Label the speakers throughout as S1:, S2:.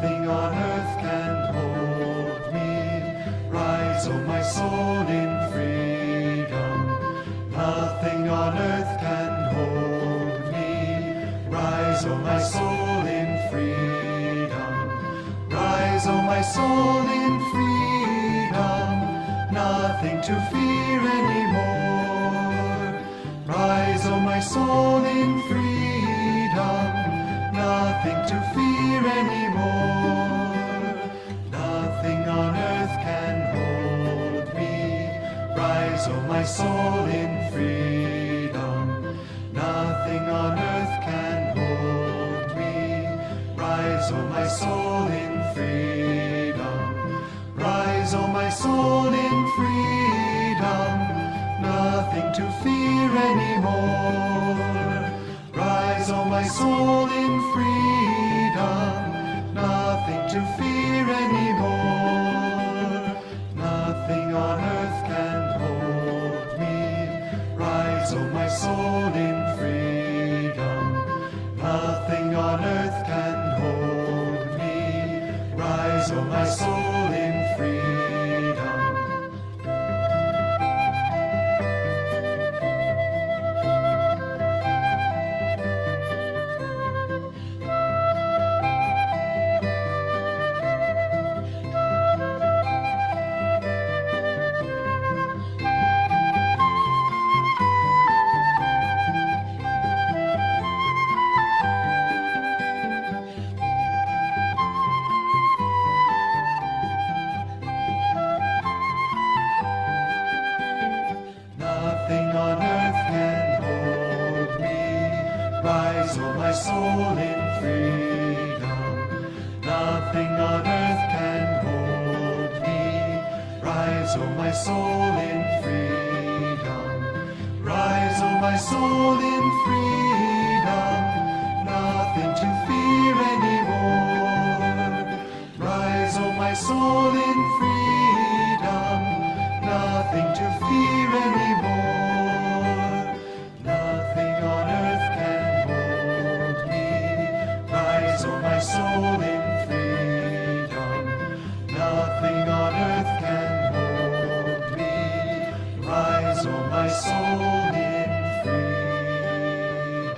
S1: Nothing on earth can hold me. Rise, O my soul, in freedom. Nothing on earth can hold me. Rise, O my soul, in freedom. Rise, O my soul, in freedom. Nothing to fear anymore. Rise, O my soul, in freedom. Nothing to fear anymore. Nothing on earth can hold me. Rise, O my soul, in freedom. Nothing on earth can hold me. Rise, O my soul, in freedom. Rise, O my soul, in freedom. Nothing to fear anymore. Rise, O my soul, in freedom. Nothing to fear anymore. Nothing on earth can hold me. Rise, O my soul, in freedom. Nothing on earth can hold me. Rise, O my soul, in freedom. Nothing on earth can hold me. Rise, O my soul, in freedom. Nothing on earth can hold me. Rise, O my soul, in freedom. Rise, O my soul, in freedom. Nothing to fear anymore. Rise, O my soul, in freedom. Nothing to fear anymore. Nothing on earth can hold me. Rise, O my soul, in freedom. Nothing on earth can hold me. Rise, O my soul, in freedom.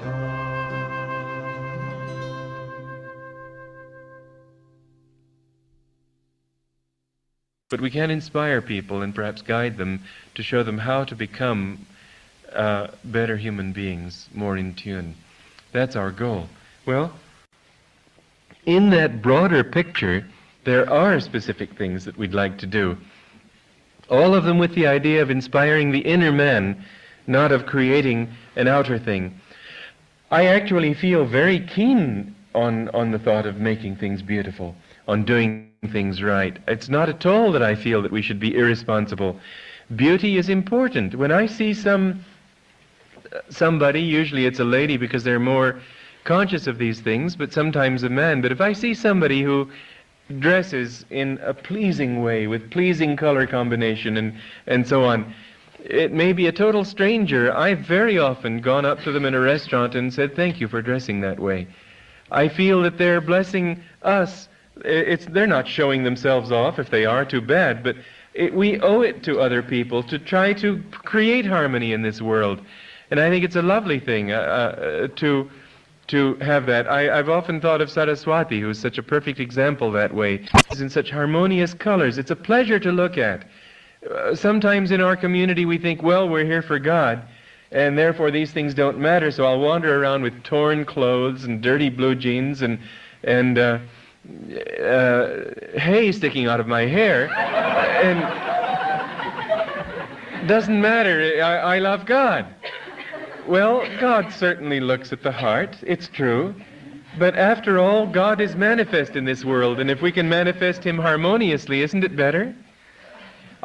S2: But we can inspire people and perhaps guide them to show them how to become better human beings, more in tune. That's our goal. Well, in that broader picture, there are specific things that we'd like to do. All of them with the idea of inspiring the inner man, not of creating an outer thing. I actually feel very keen on the thought of making things beautiful, on doing things right. It's not at all that I feel that we should be irresponsible. Beauty is important. When I see somebody, usually it's a lady because they're more conscious of these things, but sometimes a man, but if I see somebody who dresses in a pleasing way, with pleasing color combination and so on, it may be a total stranger. I've very often gone up to them in a restaurant and said, "Thank you for dressing that way." I feel that they're blessing us. They're not showing themselves off. If they are, too bad, but we owe it to other people to try to create harmony in this world. And I think it's a lovely thing to have that. I've often thought of Saraswati, who's such a perfect example that way. It's in such harmonious colors. It's a pleasure to look at. Sometimes in our community we think, well, we're here for God, and therefore these things don't matter, so I'll wander around with torn clothes and dirty blue jeans and hay sticking out of my hair, and doesn't matter, I love God. Well, God certainly looks at the heart, it's true, but after all, God is manifest in this world, and if we can manifest Him harmoniously, isn't it better?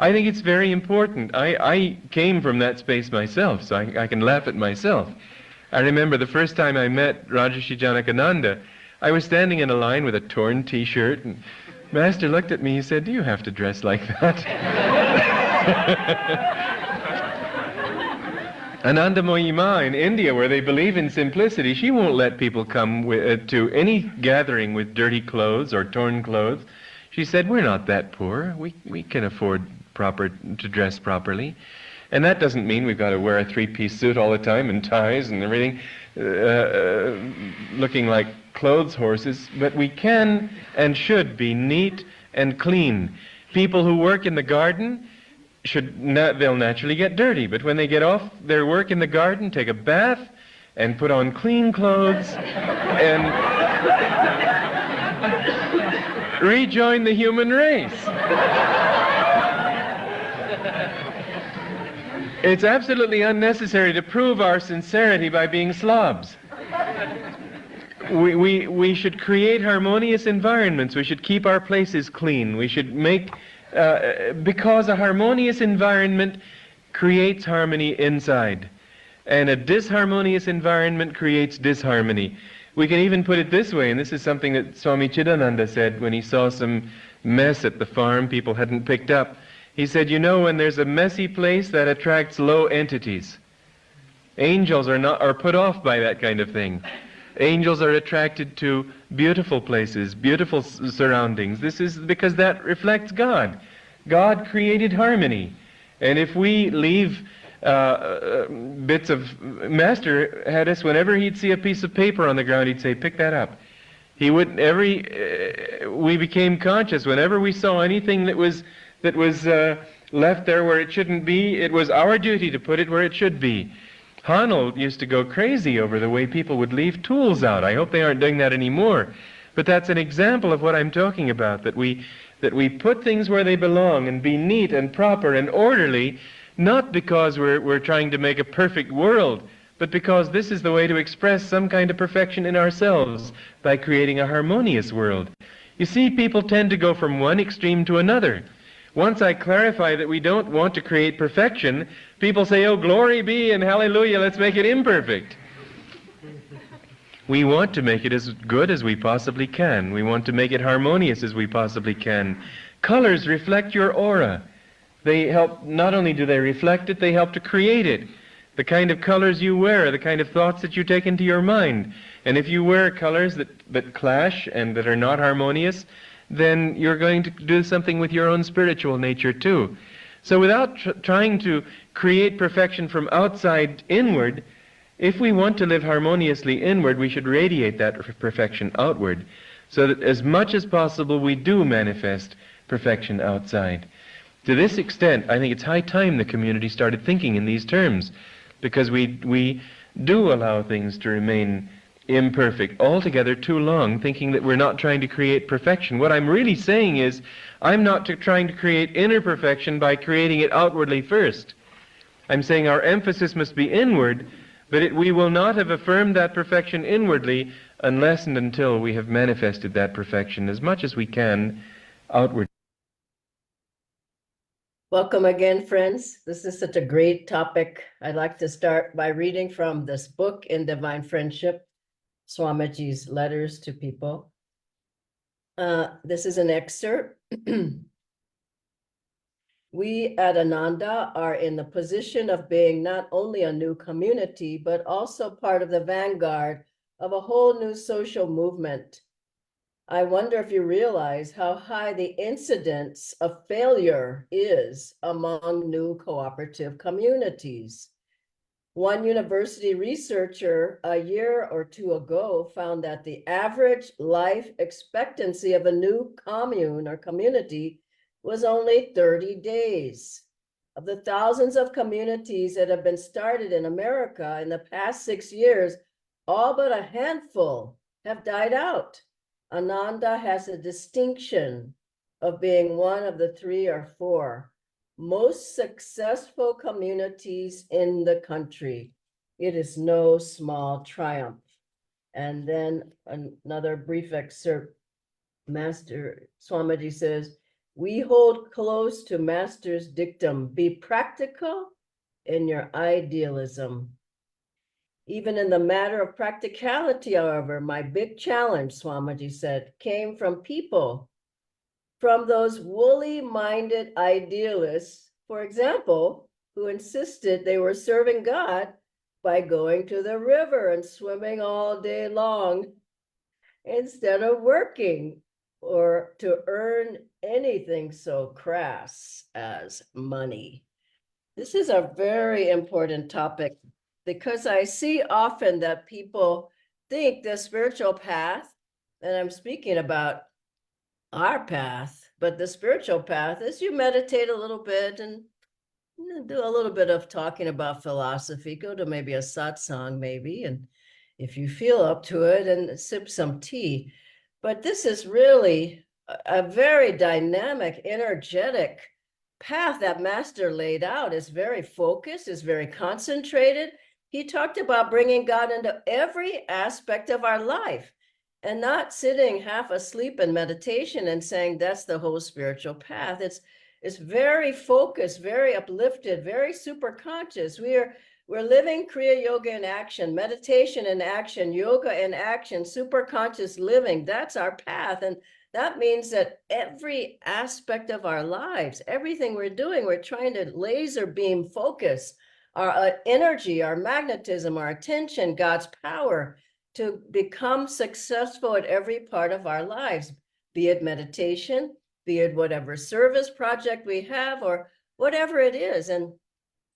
S2: I think it's very important. I came from that space myself, so I can laugh at myself. I remember the first time I met Rajarshi Janakananda, I was standing in a line with a torn T-shirt, and Master looked at me, he said, "Do you have to dress like that?" Ananda Ma in India, where they believe in simplicity, she won't let people come to any gathering with dirty clothes or torn clothes. She said, we're not that poor. We can afford to dress properly. And that doesn't mean we've got to wear a three-piece suit all the time and ties and everything, looking like clothes horses. But we can and should be neat and clean. People who work in the garden, they'll naturally get dirty, but when they get off their work in the garden, take a bath and put on clean clothes and rejoin the human race. It's absolutely unnecessary to prove our sincerity by being slobs. We should create harmonious environments. We should keep our places clean. We should make because a harmonious environment creates harmony inside, and a disharmonious environment creates disharmony. We can even put it this way, and this is something that Swami Chidananda said when he saw some mess at the farm people hadn't picked up. He said, you know, when there's a messy place, that attracts low entities. Angels are put off by that kind of thing. Angels are attracted to beautiful places, beautiful surroundings. This is because that reflects God. God created harmony. And if we leave bits of... Master had us, whenever he'd see a piece of paper on the ground, he'd say, pick that up. He would, we became conscious, whenever we saw anything that was left there where it shouldn't be, it was our duty to put it where it should be. Hanel used to go crazy over the way people would leave tools out. I hope they aren't doing that anymore. But that's an example of what I'm talking about, that we put things where they belong and be neat and proper and orderly, not because we're trying to make a perfect world, but because this is the way to express some kind of perfection in ourselves by creating a harmonious world. You see, people tend to go from one extreme to another. Once I clarify that we don't want to create perfection, people say, oh, glory be and hallelujah, let's make it imperfect. We want to make it as good as we possibly can. We want to make it harmonious as we possibly can. Colors reflect your aura. They help, not only do they reflect it, they help to create it. The kind of colors you wear, the kind of thoughts that you take into your mind. And if you wear colors that clash and that are not harmonious, then you're going to do something with your own spiritual nature too. So without trying to create perfection from outside inward, if we want to live harmoniously inward, we should radiate that perfection outward, so that as much as possible we do manifest perfection outside. To this extent, I think it's high time the community started thinking in these terms, because we do allow things to remain imperfect altogether too long, thinking that we're not trying to create perfection. What I'm really saying is, I'm not trying to create inner perfection by creating it outwardly first. I'm saying our emphasis must be inward, but we will not have affirmed that perfection inwardly unless and until we have manifested that perfection as much as we can outwardly.
S3: Welcome again, friends. This is such a great topic. I'd like to start by reading from this book, In Divine Friendship, Swamiji's letters to people. This is an excerpt. We at Ananda are in the position of being not only a new community, but also part of the vanguard of a whole new social movement. I wonder if you realize how high the incidence of failure is among new cooperative communities. One university researcher a year or two ago found that the average life expectancy of a new commune or community was only 30 days. Of the thousands of communities that have been started in America in the past 6 years, all but a handful have died out. Ananda has a distinction of being one of the 3 or 4 most successful communities in the country. It is no small triumph. And then another brief excerpt. Master Swamiji says, we hold close to Master's dictum, be practical in your idealism. Even in the matter of practicality, however, my big challenge, Swamiji said, came from people, from those woolly-minded idealists, for example, who insisted they were serving God by going to the river and swimming all day long instead of working or to earn anything so crass as money. This is a very important topic because I see often that people think the spiritual path, and I'm speaking about our path, but the spiritual path is you meditate a little bit and do a little bit of talking about philosophy, go to maybe a satsang maybe, and if you feel up to it, and sip some tea. But this is really a very dynamic, energetic path that Master laid out. Is very focused, is very concentrated. He talked about bringing God into every aspect of our life and not sitting half asleep in meditation and saying that's the whole spiritual path. It's very focused, very uplifted, very super conscious. We're living Kriya Yoga in action, meditation in action, yoga in action, super conscious living. That's our path. And that means that every aspect of our lives, everything we're doing, we're trying to laser beam focus our energy, our magnetism, our attention, God's power to become successful at every part of our lives, be it meditation, be it whatever service project we have or whatever it is, and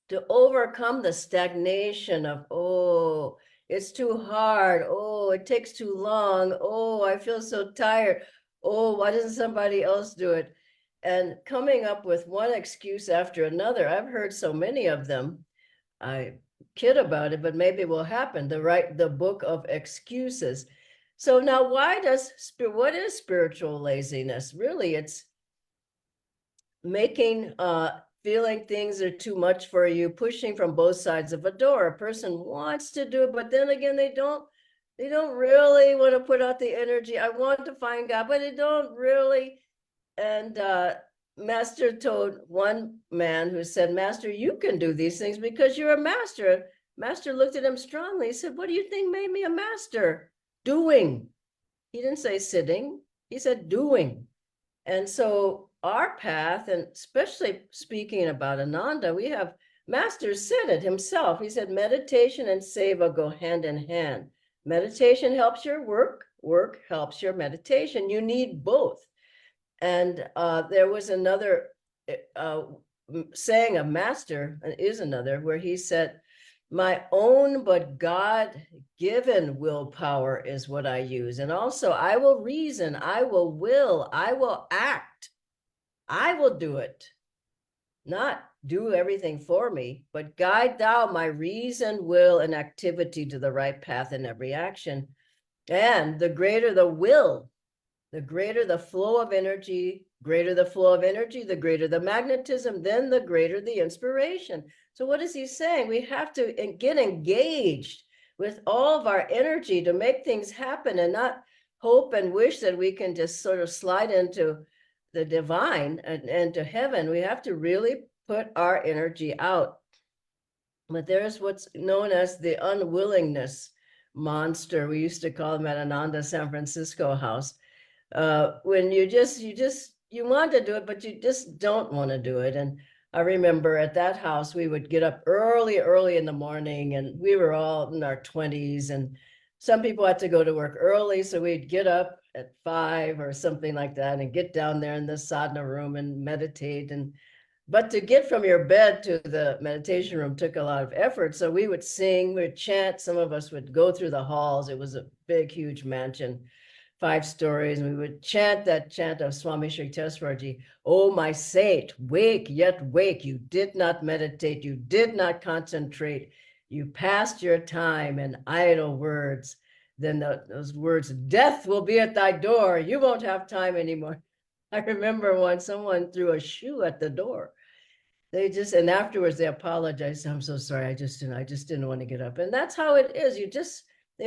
S3: to overcome the stagnation of, oh, it's too hard, oh, it takes too long, oh, I feel so tired, oh, why doesn't somebody else do it? And coming up with one excuse after another. I've heard so many of them. I kid about it, but maybe it will happen to write the book of excuses. So now what is spiritual laziness? Really, it's making, feeling things are too much for you, pushing from both sides of a door. A person wants to do it, but then again, they don't really want to put out the energy. I want to find God, but they don't really. And Master told one man who said, Master, you can do these things because you're a master. Master looked at him strongly. He said, what do you think made me a master? Doing. He didn't say sitting. He said doing. And so our path, and especially speaking about Ananda, we have Master said it himself. He said meditation and seva go hand in hand. Meditation helps your work, work helps your meditation. You need both. And there was another saying of Master, and is another, where he said, my own but God-given willpower is what I use. And also I will reason, I will, I will act. I will do it. Not do everything for me, but guide thou my reason, will, and activity to the right path in every action. And the greater the will, the greater the flow of energy, the greater the magnetism, then the greater the inspiration. So what is he saying? We have to get engaged with all of our energy to make things happen and not hope and wish that we can just sort of slide into the divine and to heaven. We have to really put our energy out. But there's what's known as the unwillingness monster. We used to call them at Ananda San Francisco house. When you want to do it, but you just don't want to do it. And I remember at that house, we would get up early in the morning, and we were all in our 20s, and some people had to go to work early. So we'd get up at 5 or something like that and get down there in the sadhana room and meditate. But to get from your bed to the meditation room took a lot of effort. So we would sing, we would chant. Some of us would go through the halls. It was a big, huge mansion, 5 stories, and we would chant that chant of Swami Shri Teswarji. Oh, my saint, wake, yet wake. You did not meditate. You did not concentrate. You passed your time in idle words. Then those words, death will be at thy door. You won't have time anymore. I remember once someone threw a shoe at the door. And afterwards they apologized. I'm so sorry. I just didn't want to get up. And that's how it is. You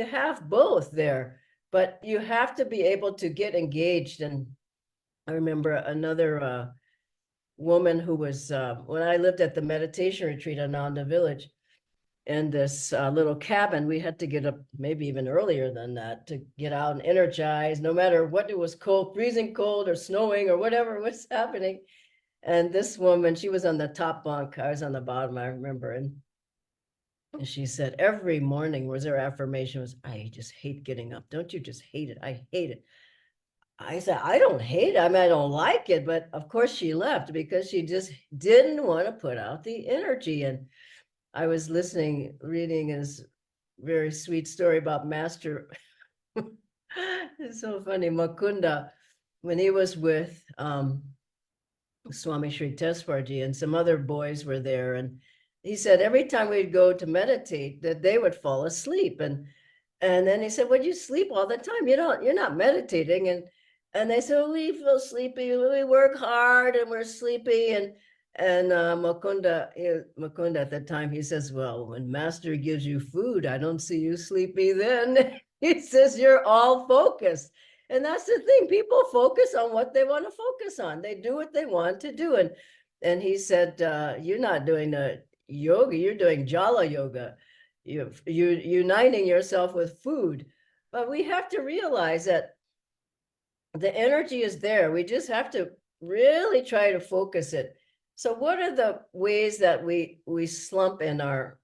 S3: have both there. But you have to be able to get engaged. And I remember another woman who was, when I lived at the meditation retreat in Ananda Village, in this little cabin, we had to get up maybe even earlier than that to get out and energize, no matter what it was, cold, freezing cold or snowing or whatever was happening. And this woman, she was on the top bunk, I was on the bottom, I remember. And she said every morning was her affirmation was, I just hate getting up. Don't you just hate it? I hate it. I said, I don't hate it. I mean, I don't like it, but of course she left because she just didn't want to put out the energy. And I was reading his very sweet story about Master. It's so funny. Mukunda, when he was with Swami Sri Teswarji and some other boys were there, and he said every time we'd go to meditate that they would fall asleep, and then he said, well, you sleep all the time, you're not meditating. And they said, well, we feel sleepy, we work hard and we're sleepy. And Mukunda at the time, he says, well, when Master gives you food, I don't see you sleepy then. He says, you're all focused. And that's the thing, people focus on what they want to focus on. They do what they want to do. And he said, you're not doing the yoga, you're doing Jala yoga. You're uniting yourself with food. But we have to realize that the energy is there. We just have to really try to focus it. So what are the ways that we slump in our,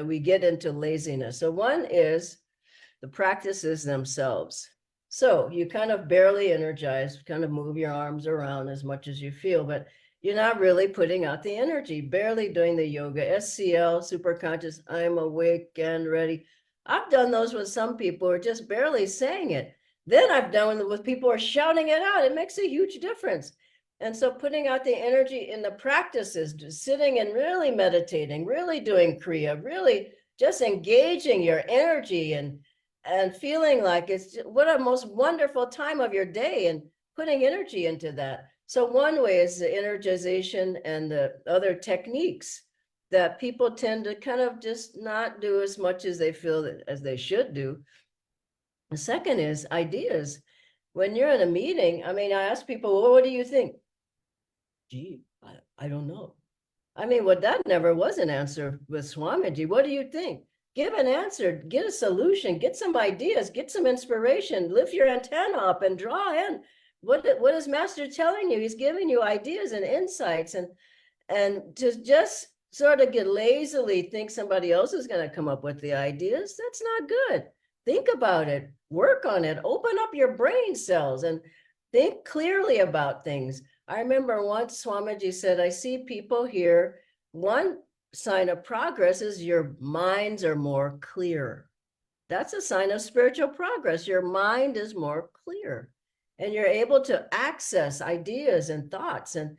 S3: we get into laziness? So one is the practices themselves. So you kind of barely energize, kind of move your arms around as much as you feel, but you're not really putting out the energy, barely doing the yoga. SCL, super conscious, I'm awake and ready. I've done those with some people who are just barely saying it. Then I've done with people who are shouting it out. It makes a huge difference. And so putting out the energy in the practices, just sitting and really meditating, really doing Kriya, really just engaging your energy and feeling like it's what a most wonderful time of your day and putting energy into that. So one way is the energization and the other techniques that people tend to kind of just not do as much as they feel as they should do. The second is ideas. When you're in a meeting, I mean, I ask people, well, what do you think? Gee, I don't know. I mean, well, that never was an answer with Swamiji. What do you think? Give an answer, get a solution, get some ideas, get some inspiration, lift your antenna up and draw in. What is Master telling you? He's giving you ideas and insights, and to just sort of get lazily think somebody else is going to come up with the ideas, that's not good. Think about it, work on it, open up your brain cells and think clearly about things. I remember once Swamiji said, I see people here, one sign of progress is your minds are more clear. That's a sign of spiritual progress. Your mind is more clear and you're able to access ideas and thoughts. And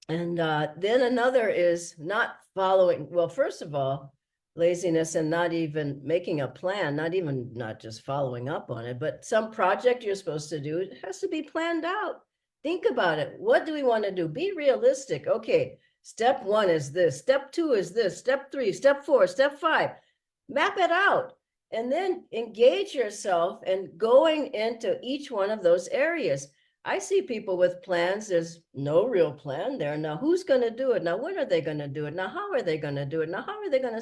S3: then another is not following. Well, first of all, laziness and not even making a plan, not just following up on it, but some project you're supposed to do, it has to be planned out. Think about it. What do we want to do? Be realistic. Okay, step 1 is this, step 2 is this, step 3, step 4, step 5. Map it out and then engage yourself and going into each one of those areas. I see people with plans. There's no real plan there. Now, who's going to do it? Now, when are they going to do it? Now, how are they going to do it? Now, how are they going to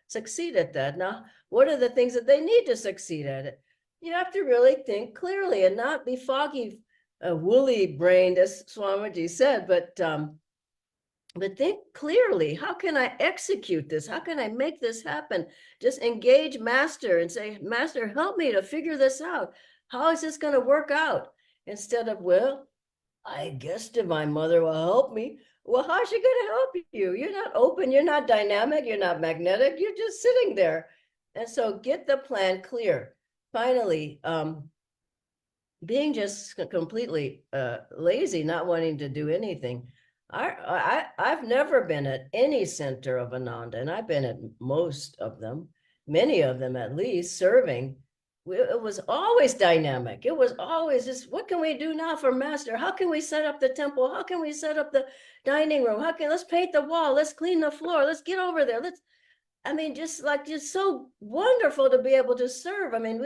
S3: succeed at that? Now, what are the things that they need to succeed at it? You have to really think clearly and not be foggy, woolly brained, as Swamiji said, but think clearly. How can I execute this? How can I make this happen? Just engage Master and say, Master, help me to figure this out. How is this going to work out? Instead of, well, I guess Divine Mother will help me. Well, how's she going to help you? You're not open, you're not dynamic, you're not magnetic, you're just sitting there. And so get the plan clear. Finally, being just completely lazy, not wanting to do anything. I've never been at any center of Ananda, and I've been at most of them, many of them at least, serving. It was always dynamic. It was always just, what can we do now for Master? How can we set up the temple? How can we set up the dining room? Let's paint the wall. Let's clean the floor. Let's get over there. Just so wonderful to be able to serve. I mean,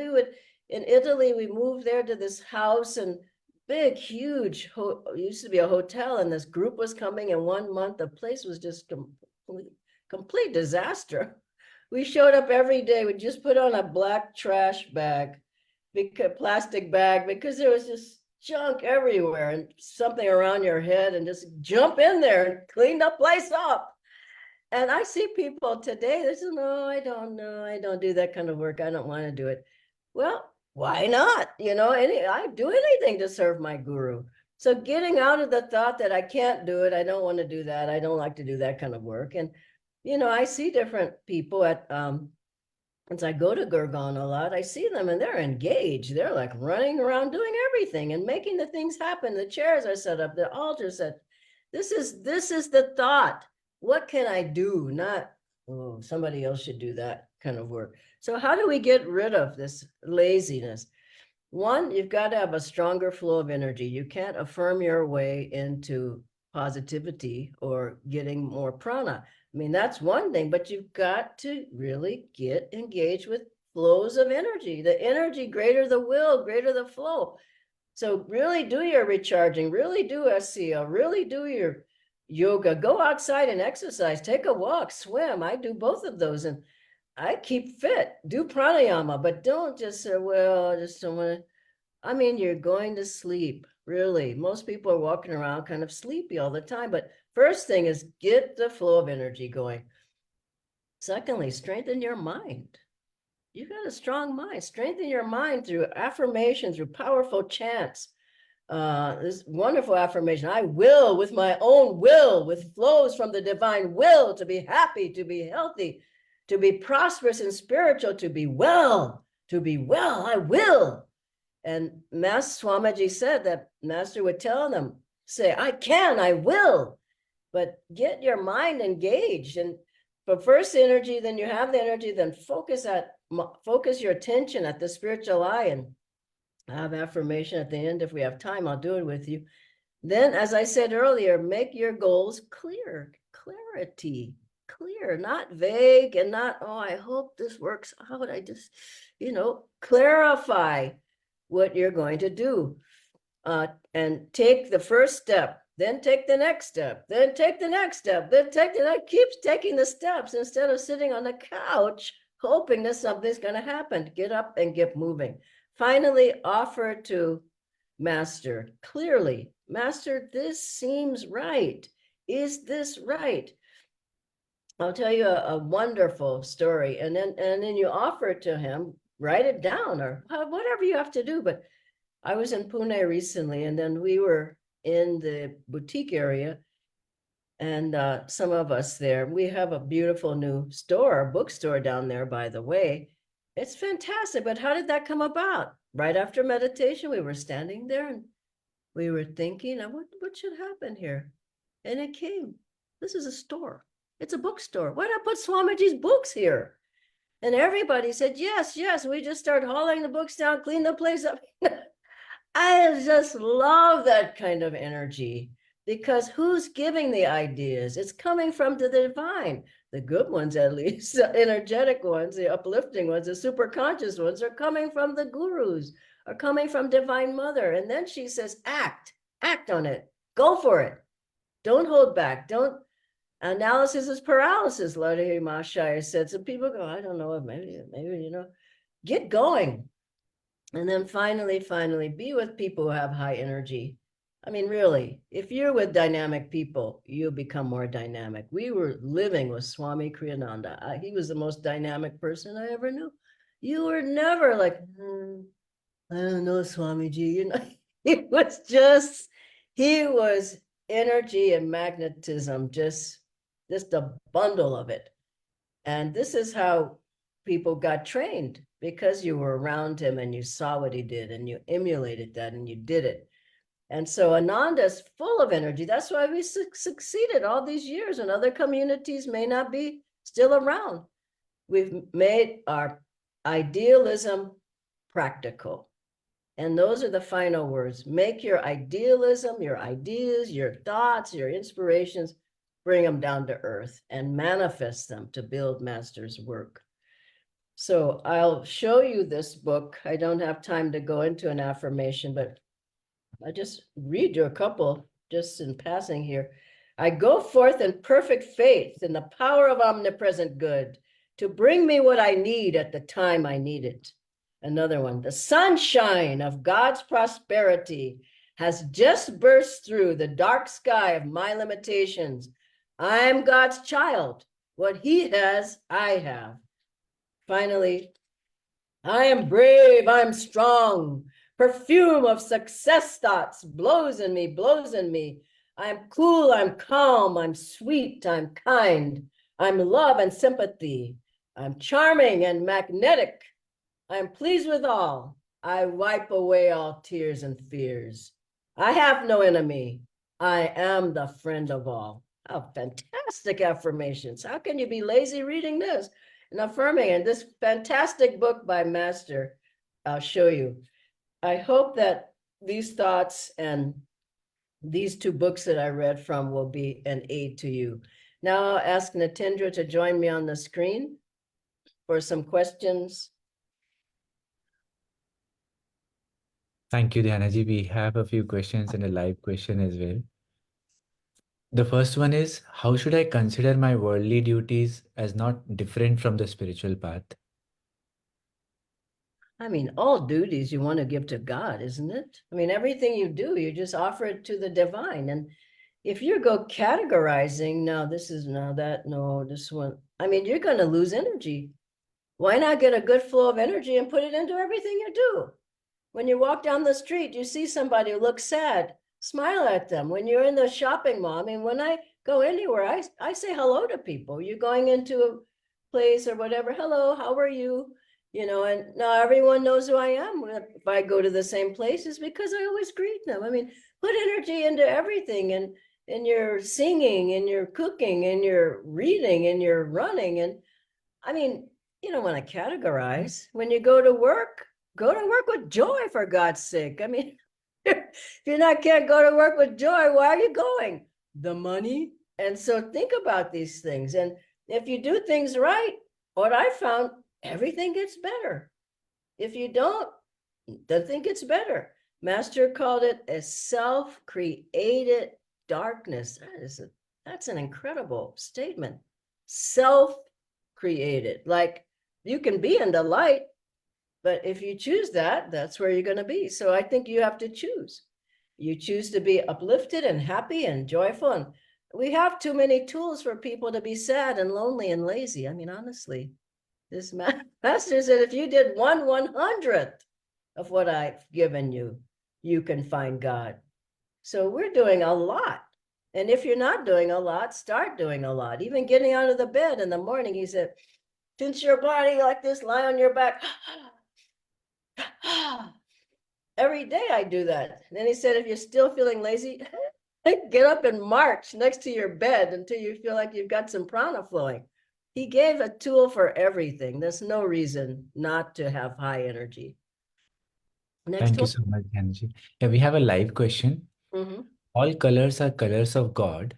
S3: in Italy, we moved there to this house and big, huge, used to be a hotel, and this group was coming in 1 month. The place was just complete disaster. We showed up every day. We just put on a black trash bag, plastic bag, because there was just junk everywhere and something around your head, and just jump in there and clean the place up. And I see people today, they say, no, I don't know. I don't do that kind of work. I don't want to do it. Well, why not? I do anything to serve my guru. So getting out of the thought that I can't do it, I don't want to do that, I don't like to do that kind of work. And, I see different people at, since I go to Gurgaon a lot, I see them and they're engaged. They're like running around doing everything and making the things happen. The chairs are set up, the altar set. This is the thought. What can I do? Not, oh, somebody else should do that kind of work. So how do we get rid of this laziness? One, you've got to have a stronger flow of energy. You can't affirm your way into positivity or getting more prana. I mean, that's one thing, but you've got to really get engaged with flows of energy. The energy, greater the will, greater the flow. So really do your recharging, really do SCL, really do your yoga, go outside and exercise, take a walk, swim. I do both of those and I keep fit, do pranayama, but don't just say, well, I just don't want to. I mean, you're going to sleep, really. Most people are walking around kind of sleepy all the time, but first thing is get the flow of energy going. Secondly, strengthen your mind. You've got a strong mind. Strengthen your mind through affirmation, through powerful chants. This wonderful affirmation, I will with my own will, with flows from the divine will, to be happy, to be healthy, to be prosperous and spiritual, to be well, I will. And Master Swamiji said that Master would tell them, say, I can, I will, but get your mind engaged. And for first energy, then you have the energy, then focus your attention at the spiritual eye. And I have affirmation at the end. If we have time, I'll do it with you. Then, as I said earlier, make your goals clear, clear, not vague and not, oh, I hope this works out. I just, clarify what you're going to do, and take the first step, then take the next step, then take the next step, then take the next, keeps taking the steps instead of sitting on the couch hoping that something's going to happen. Get up and get moving. Finally, offer to Master clearly, Master, this seems right. Is this right? I'll tell you a wonderful story, and then you offer it to him, write it down or whatever you have to do. But I was in Pune recently, and then we were in the boutique area, and some of us there, we have a beautiful new bookstore down there, by the way. It's fantastic. But how did that come about? Right after meditation, we were standing there and we were thinking, what should happen here? And it came, this is a store. It's a bookstore. Why not put Swamiji's books here? And everybody said, yes, we just start hauling the books down, clean the place up. I just love that kind of energy, because who's giving the ideas? It's coming from the divine. The good ones, at least, the energetic ones, the uplifting ones, the super conscious ones are coming from the gurus, are coming from Divine Mother. And then she says, act on it, go for it. Don't hold back. Analysis is paralysis, Lahiri Mahashaya said. So people go, I don't know, maybe, get going. And then finally, be with people who have high energy. I mean, really, if you're with dynamic people, you'll become more dynamic. We were living with Swami Kriyananda. He was the most dynamic person I ever knew. You were never like, I don't know, Swamiji. He was energy and magnetism, just a bundle of it. And this is how people got trained, because you were around him and you saw what he did and you emulated that and you did it. And so Ananda is full of energy. That's why we succeeded all these years, and other communities may not be still around. We've made our idealism practical. And those are the final words. Make your idealism, your ideas, your thoughts, your inspirations, bring them down to earth and manifest them to build Master's work. So I'll show you this book. I don't have time to go into an affirmation, but I just read you a couple just in passing here. I go forth in perfect faith in the power of omnipresent good to bring me what I need at the time I need it. Another one, the sunshine of God's prosperity has just burst through the dark sky of my limitations. I'm God's child. What he has, I have. Finally, I am brave, I'm strong. Perfume of success thoughts blows in me, blows in me. I'm cool, I'm calm, I'm sweet, I'm kind. I'm love and sympathy. I'm charming and magnetic. I'm pleased with all. I wipe away all tears and fears. I have no enemy. I am the friend of all. Oh, fantastic affirmations. How can you be lazy reading this and affirming? And this fantastic book by Master, I'll show you. I hope that these thoughts and these two books that I read from will be an aid to you. Now I'll ask Natindra to join me on the screen for some questions.
S4: Thank you, Dhyanaji. We have a few questions and a live question as well. The first one is, how should I consider my worldly duties as not different from the spiritual path?
S3: I mean, all duties you want to give to God, isn't it? I mean, everything you do, you just offer it to the divine. And if you go categorizing, now this is now that, no, this one, I mean, you're going to lose energy. Why not get a good flow of energy and put it into everything you do? When you walk down the street, you see somebody who looks sad, smile at them. When you're in the shopping mall, I mean, when I go anywhere, I say hello to people. You're going into a place or whatever, hello, how are you? You know, and now everyone knows who I am. If I go to the same places, because I always greet them. I mean, put energy into everything, and in your singing, in your cooking, in your reading, in your running. And I mean, you don't want to categorize. When you go to work with joy, for God's sake. I mean, if can't go to work with joy, why are you going? The money. And so think about these things. And if you do things right, what I found, everything gets better. If you don't, nothing gets better. Master called it a self-created darkness. That's an incredible statement. Self-created. Like, you can be in the light, but if you choose that, that's where you're going to be. So I think you have to choose. You choose to be uplifted and happy and joyful. And we have too many tools for people to be sad and lonely and lazy. I mean, honestly, this master said, if you did 1/100th of what I've given you, you can find God. So we're doing a lot. And if you're not doing a lot, start doing a lot. Even getting out of the bed in the morning, he said, pinch your body like this, lie on your back. Every day I do that. And then he said, if you're still feeling lazy, get up and march next to your bed until you feel like you've got some prana flowing. He gave a tool for everything. There's no reason not to have high energy. Next
S4: Thank you
S3: one.
S4: so much, Dhyanaji. Yeah, we have a live question.
S3: Mhm.
S4: All colors are colors of God.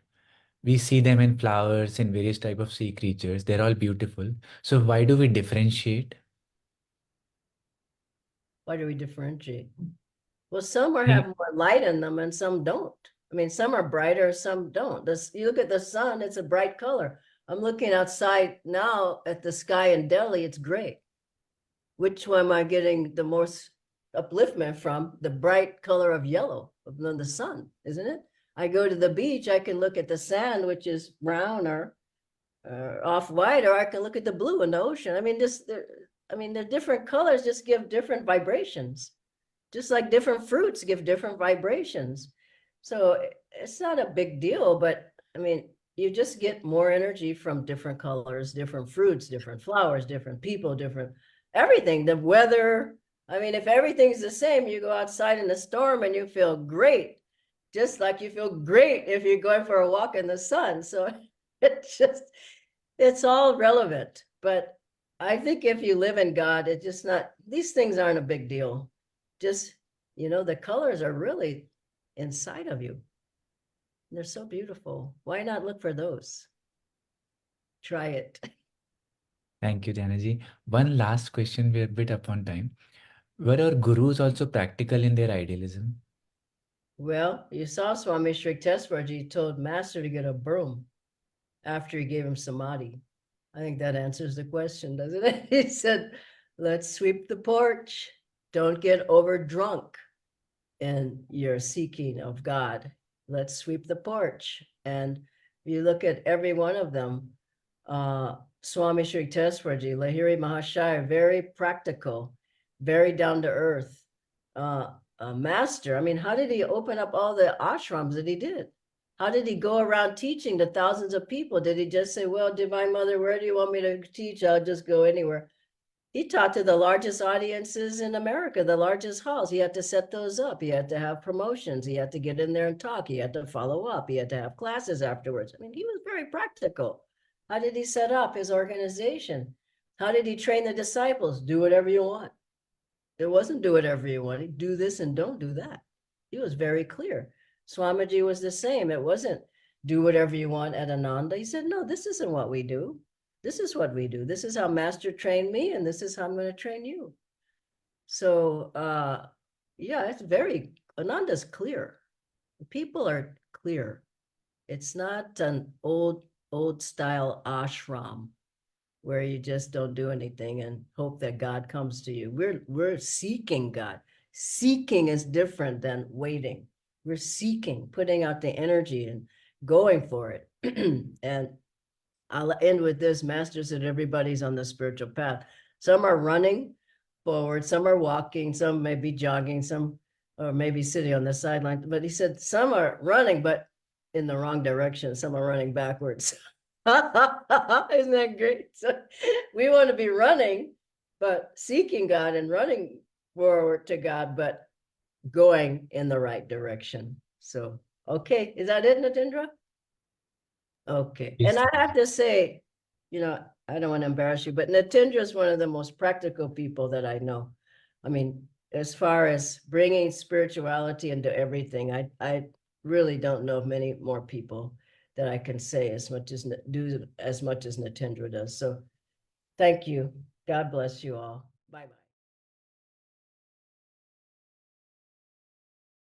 S4: We see them in flowers, in various type of sea creatures. They're all beautiful. So why do we differentiate?
S3: Why do we differentiate? Well, some
S4: Yeah.
S3: have more light in them and some don't. I mean, some are brighter, some don't. You look at the sun, it's a bright color. I'm looking outside now at the sky in Delhi, it's gray. Which one am I getting the most upliftment from? The bright color of yellow than the sun, isn't it? I go to the beach, I can look at the sand, which is brown or off-white, or I can look at the blue in the ocean. I mean, the different colors just give different vibrations, just like different fruits give different vibrations. So it's not a big deal, but I mean, you just get more energy from different colors, different fruits, different flowers, different people, different everything, the weather. I mean, if everything's the same, you go outside in a storm and you feel great, just like you feel great if you're going for a walk in the sun. So it's all relevant. But I think if you live in God, it's just not, these things aren't a big deal. Just, the colors are really inside of you. They're so beautiful. Why not look for those? Try it.
S4: Thank you, Dhyanaji. One last question. We're a bit up on time. Were our gurus also practical in their idealism?
S3: Well, you saw Swami Sri Teswarji told Master to get a broom after he gave him samadhi. I think that answers the question, doesn't it? He said, Let's sweep the porch. Don't get over drunk in your seeking of God. Let's sweep the porch. And you look at every one of them, Swami Sri Teswarji, Lahiri Mahashaya, very practical, very down to earth, a master. I mean, how did he open up all the ashrams that he did? How did he go around teaching to thousands of people? Did he just say, well, Divine Mother, where do you want me to teach? I'll just go anywhere. He taught to the largest audiences in America, the largest halls. He had to set those up. He had to have promotions. He had to get in there and talk. He had to follow up. He had to have classes afterwards. I mean, he was very practical. How did he set up his organization? How did he train the disciples? Do whatever you want. It wasn't do whatever you want. He'd do this and don't do that. He was very clear. Swamiji was the same. It wasn't do whatever you want at Ananda. He said, no, this isn't what we do. This is what we do. This is how Master trained me, and this is how I'm going to train you. So, yeah, it's very, Ananda's clear. People are clear. It's not an old style ashram where you just don't do anything and hope that God comes to you. We're seeking God. Seeking is different than waiting. We're seeking, putting out the energy and going for it. And I'll end with this. Master said everybody's on the spiritual path. Some are running forward, some are walking, some may be jogging, some or maybe sitting on the sideline. But he said some are running, but in the wrong direction. Some are running backwards. Isn't that great? So we want to be running, but seeking God and running forward to God, but going in the right direction. So, okay, is that it, Natindra? Okay,
S4: Yes.
S3: and I have to say, you know, I don't want to embarrass you, but Natindra is one of the most practical people that I know. I mean, as far as bringing spirituality into everything, I really don't know of many more people that I can say as much as do as much as Natindra does. So thank you. God bless you all. Bye-bye.